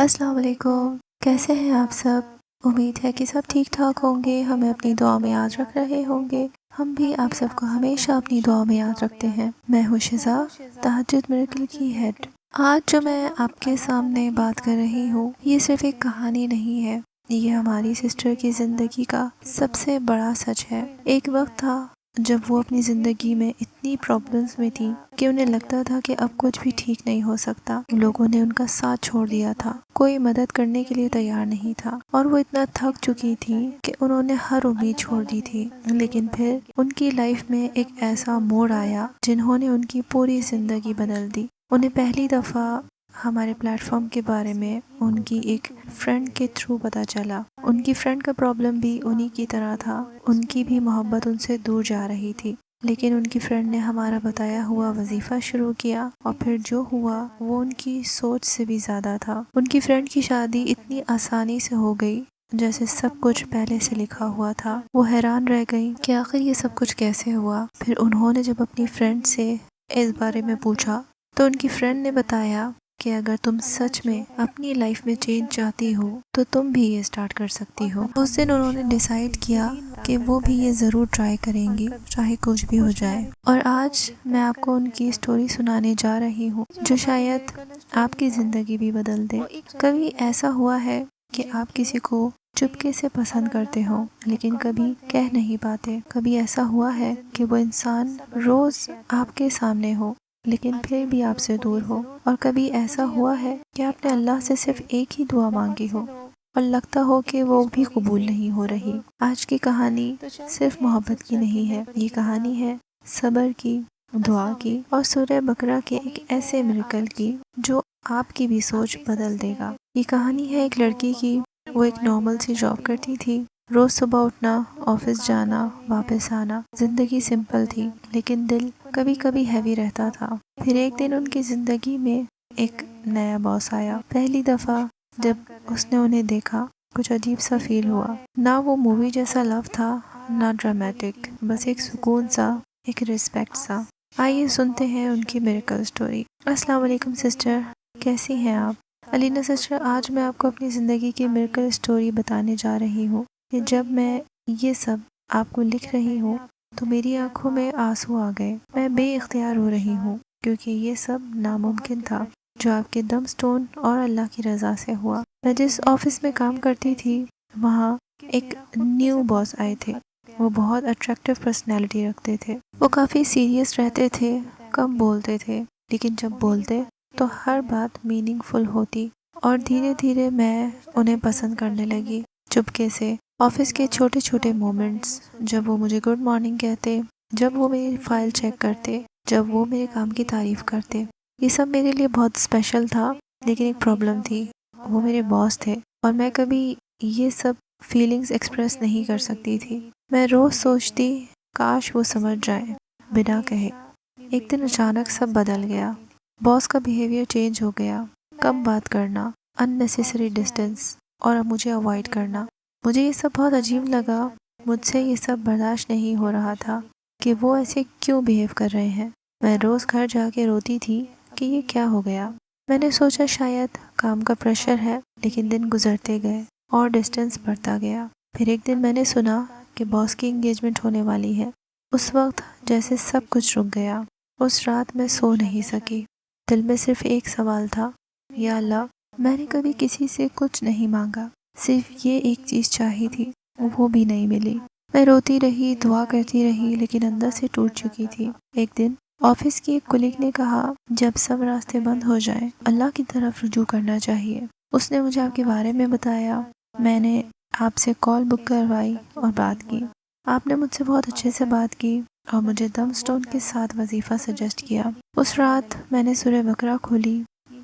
السلام علیکم، کیسے ہیں آپ سب؟ امید ہے کہ سب ٹھیک ٹھاک ہوں گے، ہمیں اپنی دعا میں یاد رکھ رہے ہوں گے۔ ہم بھی آپ سب کو ہمیشہ اپنی دعا میں یاد رکھتے ہیں۔ میں ہوں شزا، تہجد میریکل کی ہیڈ۔ آج جو میں آپ کے سامنے بات کر رہی ہوں، یہ صرف ایک کہانی نہیں ہے، یہ ہماری سسٹر کی زندگی کا سب سے بڑا سچ ہے۔ ایک وقت تھا جب وہ اپنی زندگی میں اتنی پرابلمز میں تھی کہ انہیں لگتا تھا کہ اب کچھ بھی ٹھیک نہیں ہو سکتا۔ لوگوں نے ان کا ساتھ چھوڑ دیا تھا، کوئی مدد کرنے کے لیے تیار نہیں تھا، اور وہ اتنا تھک چکی تھی کہ انہوں نے ہر امید چھوڑ دی تھی۔ لیکن پھر ان کی لائف میں ایک ایسا موڑ آیا جنہوں نے ان کی پوری زندگی بدل دی۔ انہیں پہلی دفعہ ہمارے پلیٹ فارم کے بارے میں ان کی ایک فرینڈ کے تھرو پتہ چلا۔ ان کی فرینڈ کا پرابلم بھی انہی کی طرح تھا، ان کی بھی محبت ان سے دور جا رہی تھی، لیکن ان کی فرینڈ نے ہمارا بتایا ہوا وظیفہ شروع کیا، اور پھر جو ہوا وہ ان کی سوچ سے بھی زیادہ تھا۔ ان کی فرینڈ کی شادی اتنی آسانی سے ہو گئی جیسے سب کچھ پہلے سے لکھا ہوا تھا۔ وہ حیران رہ گئی کہ آخر یہ سب کچھ کیسے ہوا۔ پھر انہوں نے جب اپنی فرینڈ سے اس بارے میں پوچھا تو ان کی فرینڈ نے بتایا کہ اگر تم سچ میں اپنی لائف میں چینج چاہتی ہو تو تم بھی یہ سٹارٹ کر سکتی ہو۔ اس دن انہوں نے ڈیسائیڈ کیا کہ وہ بھی یہ ضرور ٹرائی کریں گی، چاہے کچھ بھی ہو جائے۔ اور آج میں آپ کو ان کی سٹوری سنانے جا رہی ہوں جو شاید آپ کی زندگی بھی بدل دے۔ کبھی ایسا ہوا ہے کہ آپ کسی کو چپکے سے پسند کرتے ہو لیکن کبھی کہہ نہیں پاتے۔ کبھی ایسا ہوا ہے کہ وہ انسان روز آپ کے سامنے ہو لیکن پھر بھی آپ سے دور ہو۔ اور کبھی ایسا ہوا ہے کہ آپ نے اللہ سے صرف ایک ہی دعا مانگی ہو اور لگتا ہو کہ وہ بھی قبول نہیں ہو رہی۔ آج کی کہانی صرف محبت کی نہیں ہے، یہ کہانی ہے صبر کی، دعا کی، اور سورہ بقرہ کے ایک ایسے میریکل کی جو آپ کی بھی سوچ بدل دے گا۔ یہ کہانی ہے ایک لڑکی کی۔ وہ ایک نارمل سی جاب کرتی تھی، روز صبح اٹھنا، آفس جانا، واپس آنا، زندگی سمپل تھی لیکن دل کبھی کبھی ہیوی رہتا تھا۔ پھر ایک دن ان کی زندگی میں ایک نیا باس آیا۔ پہلی دفعہ جب اس نے انہیں دیکھا کچھ عجیب سا فیل ہوا۔ نہ وہ مووی جیسا لو تھا، نہ ڈرامیٹک، بس ایک سکون سا، ایک ریسپیکٹ سا۔ آئیے سنتے ہیں ان کی میریکل سٹوری۔ السلام علیکم سسٹر، کیسی ہیں آپ؟ علینا سسٹر، آج میں آپ کو اپنی زندگی کی میریکل سٹوری بتانے جا رہی ہوں کہ جب میں یہ سب آپ کو لکھ رہی ہوں تو میری آنکھوں میں آنسو آ گئے۔ میں بے اختیار ہو رہی ہوں کیونکہ یہ سب ناممکن تھا جو آپ کے دم سٹون اور اللہ کی رضا سے ہوا۔ میں جس آفس میں کام کرتی تھی وہاں ایک نیو باس آئے تھے۔ وہ بہت اٹریکٹیو پرسنالٹی رکھتے تھے۔ وہ کافی سیریس رہتے تھے، کم بولتے تھے، لیکن جب بولتے تو ہر بات میننگ فل ہوتی، اور دھیرے دھیرے میں انہیں پسند کرنے لگی، چپکے سے۔ آفس کے چھوٹے چھوٹے مومنٹس، جب وہ مجھے گڈ مارننگ کہتے، جب وہ میری فائل چیک کرتے، جب وہ میرے کام کی تعریف کرتے، یہ سب میرے لیے بہت اسپیشل تھا۔ لیکن ایک پرابلم تھی، وہ میرے باس تھے اور میں کبھی یہ سب فیلنگز ایکسپریس نہیں کر سکتی تھی۔ میں روز سوچتی کاش وہ سمجھ جائیں بنا کہے۔ ایک دن اچانک سب بدل گیا۔ باس کا بیہیویئر چینج ہو گیا، کم بات کرنا، unnecessary ڈسٹینس، اور اب مجھے اوائڈ کرنا۔ مجھے یہ سب بہت عجیب لگا، مجھ سے یہ سب برداشت نہیں ہو رہا تھا کہ وہ ایسے کیوں بیہیو کر رہے ہیں۔ میں روز گھر جا کے روتی تھی کہ یہ کیا ہو گیا۔ میں نے سوچا شاید کام کا پریشر ہے، لیکن دن گزرتے گئے اور ڈسٹینس بڑھتا گیا۔ پھر ایک دن میں نے سنا کہ باس کی انگیجمنٹ ہونے والی ہے۔ اس وقت جیسے سب کچھ رک گیا۔ اس رات میں سو نہیں سکی، دل میں صرف ایک سوال تھا، یا اللہ، میں نے کبھی کسی سے کچھ نہیں مانگا، صرف یہ ایک چیز چاہی تھی، وہ بھی نہیں ملی۔ میں روتی رہی، دعا کرتی رہی، لیکن اندر سے ٹوٹ چکی تھی۔ ایک دن آفس کی ایک کلیگ نے کہا جب سب راستے بند ہو جائیں اللہ کی طرف رجوع کرنا چاہیے۔ اس نے مجھے آپ کے بارے میں بتایا۔ میں نے آپ سے کال بک کروائی اور بات کی۔ آپ نے مجھ سے بہت اچھے سے بات کی اور مجھے دم سٹون کے ساتھ وظیفہ سجیسٹ کیا۔ اس رات میں نے سورہ بقرہ کھولی،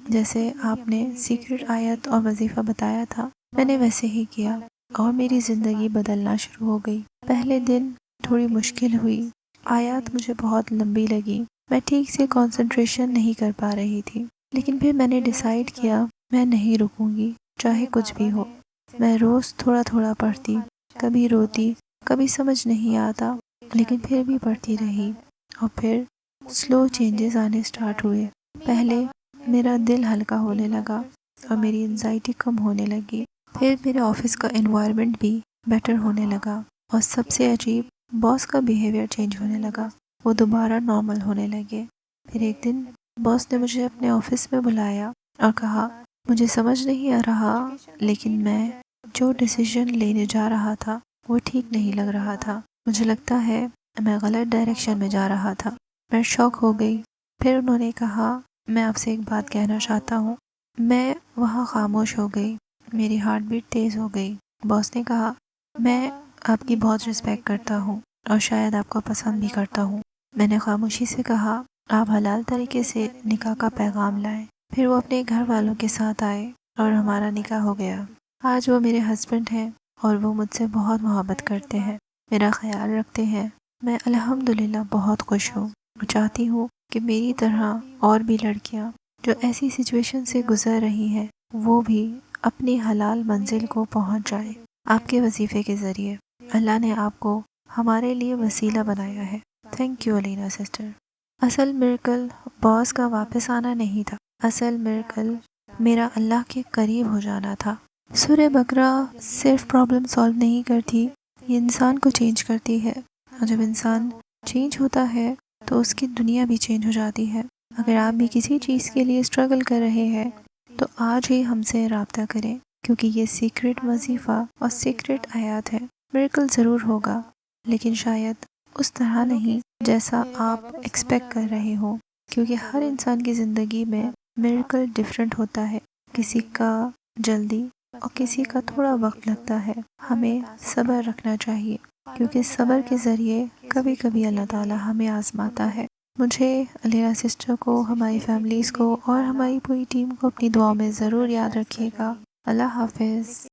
جیسے آپ نے سیکرٹ آیت اور وظیفہ بتایا تھا، میں نے ویسے ہی کیا اور میری زندگی بدلنا شروع ہو گئی۔ پہلے دن تھوڑی مشکل ہوئی، آیات مجھے بہت لمبی لگی، میں ٹھیک سے کنسنٹریشن نہیں کر پا رہی تھی، لیکن پھر میں نے ڈیسائیڈ کیا میں نہیں رکوں گی، چاہے کچھ بھی ہو۔ میں روز تھوڑا تھوڑا پڑھتی، کبھی روتی، کبھی سمجھ نہیں آتا، لیکن پھر بھی پڑھتی رہی، اور پھر سلو چینجز آنے سٹارٹ ہوئے۔ پہلے میرا دل ہلکا ہونے لگا، اور میری انزائٹی کم ہونے لگی۔ پھر میرے آفس کا انوائرمنٹ بھی بیٹر ہونے لگا، اور سب سے عجیب باس کا بیہیویئر چینج ہونے لگا، وہ دوبارہ نارمل ہونے لگے۔ پھر ایک دن باس نے مجھے اپنے آفس میں بلایا اور کہا مجھے سمجھ نہیں آ رہا، لیکن میں جو ڈیسیژن لینے جا رہا تھا وہ ٹھیک نہیں لگ رہا تھا، مجھے لگتا ہے میں غلط ڈائریکشن میں جا رہا تھا۔ میں شاک ہو گئی۔ پھر انہوں نے کہا میں آپ سے ایک بات کہنا چاہتا ہوں۔ میں وہاں خاموش ہو گئی، میری ہارٹ بیٹ تیز ہو گئی۔ باس نے کہا میں آپ کی بہت رسپیکٹ کرتا ہوں اور شاید آپ کو پسند بھی کرتا ہوں۔ میں نے خاموشی سے کہا آپ حلال طریقے سے نکاح کا پیغام لائیں۔ پھر وہ اپنے گھر والوں کے ساتھ آئے اور ہمارا نکاح ہو گیا۔ آج وہ میرے ہسبینڈ ہیں اور وہ مجھ سے بہت محبت کرتے ہیں، میرا خیال رکھتے ہیں۔ میں الحمدللہ بہت خوش ہوں اور چاہتی ہوں کہ میری طرح اور بھی لڑکیاں جو ایسی سچویشن سے گزر رہی ہیں وہ بھی اپنی حلال منزل کو پہنچ جائیں آپ کے وظیفے کے ذریعے۔ اللہ نے آپ کو ہمارے لیے وسیلہ بنایا ہے۔ تھینک یو علینا سسٹر۔ اصل میریکل باس کا واپس آنا نہیں تھا، اصل میریکل میرا اللہ کے قریب ہو جانا تھا۔ سورہ بقرہ صرف پرابلم سالو نہیں کرتی، یہ انسان کو چینج کرتی ہے، اور جب انسان چینج ہوتا ہے تو اس کی دنیا بھی چینج ہو جاتی ہے۔ اگر آپ بھی کسی چیز کے لیے اسٹرگل کر رہے ہیں تو آج ہی ہم سے رابطہ کریں، کیونکہ یہ سیکرٹ وظیفہ اور سیکرٹ آیات ہے۔ میریکل ضرور ہوگا، لیکن شاید اس طرح نہیں جیسا آپ ایکسپیکٹ کر رہے ہو، کیونکہ ہر انسان کی زندگی میں میریکل ڈیفرنٹ ہوتا ہے، کسی کا جلدی اور کسی کا تھوڑا وقت لگتا ہے۔ ہمیں صبر رکھنا چاہیے، کیونکہ صبر کے ذریعے کبھی کبھی اللہ تعالیٰ ہمیں آزماتا ہے۔ مجھے علیہ سسٹر کو، ہماری فیملیز کو اور ہماری پوری ٹیم کو اپنی دعاؤں میں ضرور یاد رکھیے گا۔ اللہ حافظ۔